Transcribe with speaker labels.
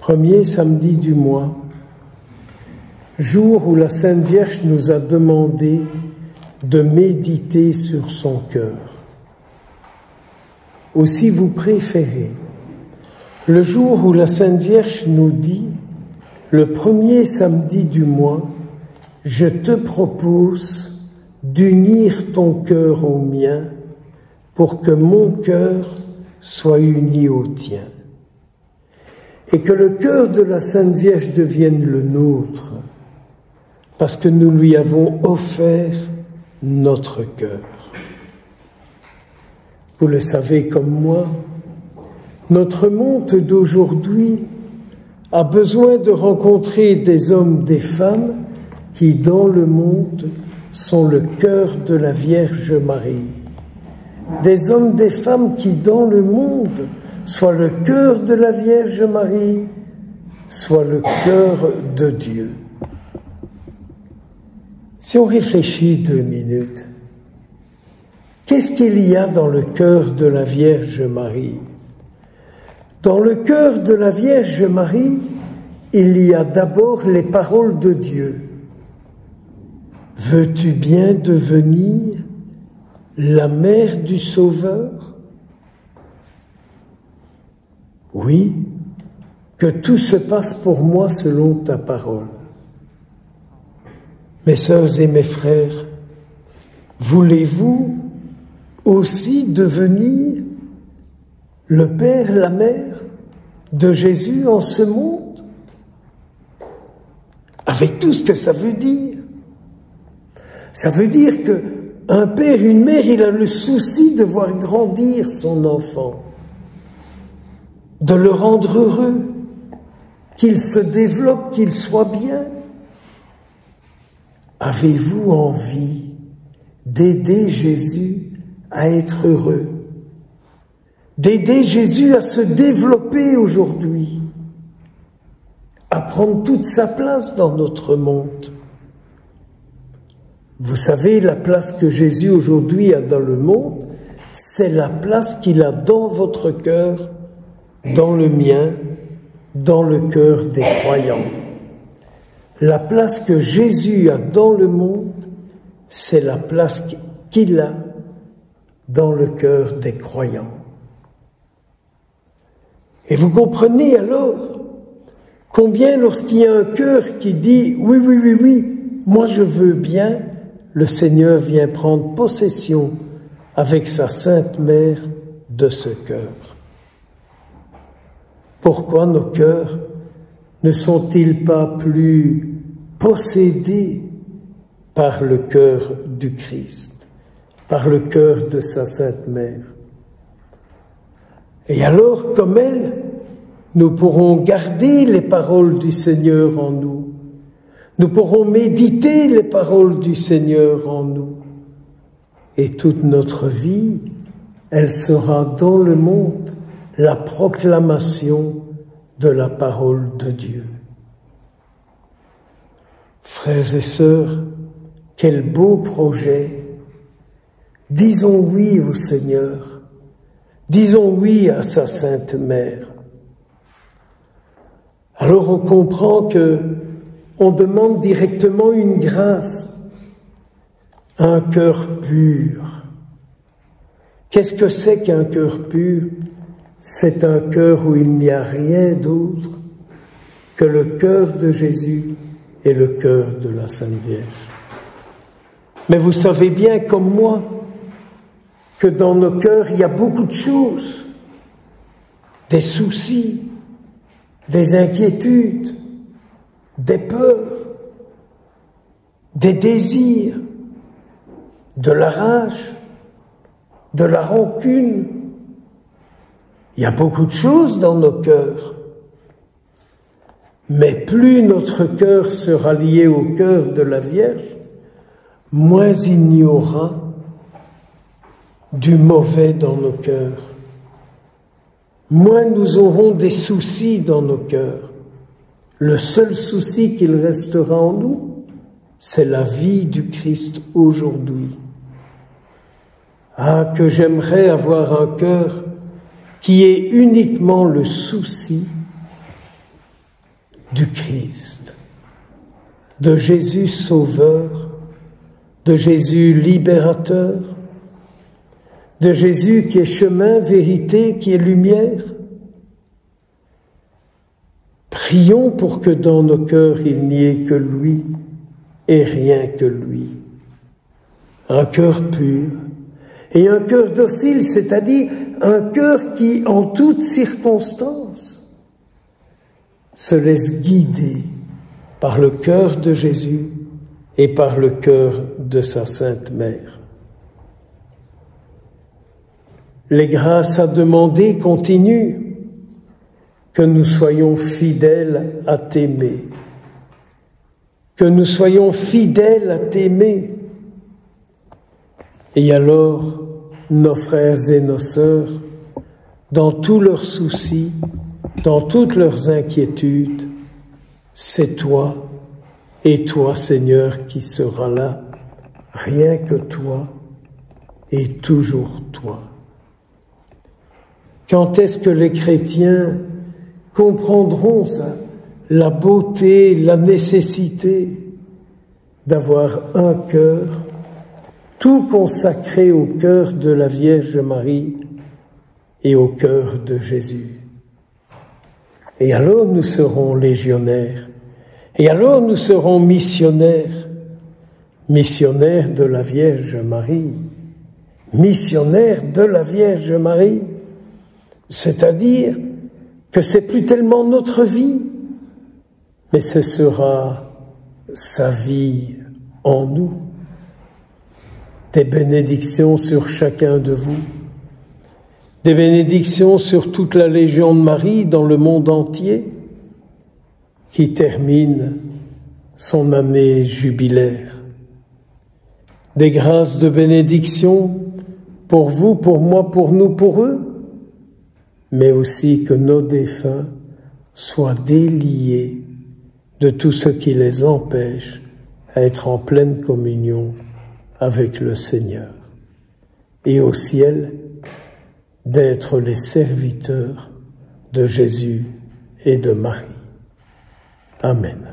Speaker 1: Premier samedi du mois, jour où la Sainte Vierge nous a demandé de méditer sur son cœur. Ou si vous préférez, le jour où la Sainte Vierge nous dit, le premier samedi du mois, je te propose d'unir ton cœur au mien pour que mon cœur soit uni au tien. Et que le cœur de la Sainte Vierge devienne le nôtre, parce que nous lui avons offert notre cœur. Vous le savez comme moi, notre monde d'aujourd'hui a besoin de rencontrer des hommes, des femmes qui, dans le monde, sont le cœur de la Vierge Marie. Des hommes, des femmes qui, dans le monde, soient le cœur de la Vierge Marie, soit le cœur de Dieu. Si on réfléchit 2 minutes, qu'est-ce qu'il y a dans le cœur de la Vierge Marie? Dans le cœur de la Vierge Marie, il y a d'abord les paroles de Dieu. Veux-tu bien devenir la mère du Sauveur? Oui, que tout se passe pour moi selon ta parole. Mes sœurs et mes frères, voulez-vous aussi devenir le Père, la Mère de Jésus en ce monde? Avec tout ce que ça veut dire. Ça veut dire qu'un père, une mère, il a le souci de voir grandir son enfant, de le rendre heureux, qu'il se développe, qu'il soit bien. Avez-vous envie d'aider Jésus à être heureux, d'aider Jésus à se développer aujourd'hui, à prendre toute sa place dans notre monde? Vous savez, la place que Jésus aujourd'hui a dans le monde, c'est la place qu'il a dans votre cœur, dans le mien, dans le cœur des croyants. La place que Jésus a dans le monde, c'est la place qu'il a dans le cœur des croyants. Et vous comprenez alors combien lorsqu'il y a un cœur qui dit « oui, oui, oui, oui, moi je veux bien », le Seigneur vient prendre possession avec sa Sainte Mère de ce cœur. Pourquoi nos cœurs ne sont-ils pas plus possédés par le cœur du Christ, par le cœur de sa Sainte Mère? Et alors, comme elle, nous pourrons garder les paroles du Seigneur en nous. Nous pourrons méditer les paroles du Seigneur en nous. Et toute notre vie, elle sera dans le monde la proclamation de la parole de Dieu. Frères et sœurs, quel beau projet! Disons oui au Seigneur, disons oui à sa Sainte Mère. Alors on comprend que on demande directement une grâce, un cœur pur. Qu'est-ce que c'est qu'un cœur pur? C'est un cœur où il n'y a rien d'autre que le cœur de Jésus et le cœur de la Sainte Vierge. Mais vous savez bien, comme moi, que dans nos cœurs, il y a beaucoup de choses, des soucis, des inquiétudes, des peurs, des désirs, de la rage, de la rancune. Il y a beaucoup de choses dans nos cœurs. Mais plus notre cœur sera lié au cœur de la Vierge, moins il n'y aura du mauvais dans nos cœurs. Moins nous aurons des soucis dans nos cœurs. Le seul souci qu'il restera en nous, c'est la vie du Christ aujourd'hui. Ah, que j'aimerais avoir un cœur qui ait uniquement le souci du Christ, de Jésus sauveur, de Jésus libérateur, de Jésus qui est chemin, vérité, qui est lumière. Prions pour que dans nos cœurs il n'y ait que lui et rien que lui. Un cœur pur et un cœur docile, c'est-à-dire un cœur qui, en toutes circonstances, se laisse guider par le cœur de Jésus et par le cœur de sa Sainte Mère. Les grâces à demander continuent, que nous soyons fidèles à t'aimer, que nous soyons fidèles à t'aimer. Et alors, nos frères et nos sœurs, dans tous leurs soucis, dans toutes leurs inquiétudes, c'est toi et toi, Seigneur, qui seras là, rien que toi et toujours toi. Quand est-ce que les chrétiens comprendront ça, la beauté, la nécessité d'avoir un cœur tout consacré au cœur de la Vierge Marie et au cœur de Jésus. Et alors nous serons légionnaires, et alors nous serons missionnaires, missionnaires de la Vierge Marie, missionnaires de la Vierge Marie, c'est-à-dire que c'est plus tellement notre vie, mais ce sera sa vie en nous. Des bénédictions sur chacun de vous, des bénédictions sur toute la Légion de Marie dans le monde entier, qui termine son année jubilaire. Des grâces de bénédiction pour vous, pour moi, pour nous, pour eux, mais aussi que nos défunts soient déliés de tout ce qui les empêche à être en pleine communion avec le Seigneur. Et au ciel, d'être les serviteurs de Jésus et de Marie. Amen.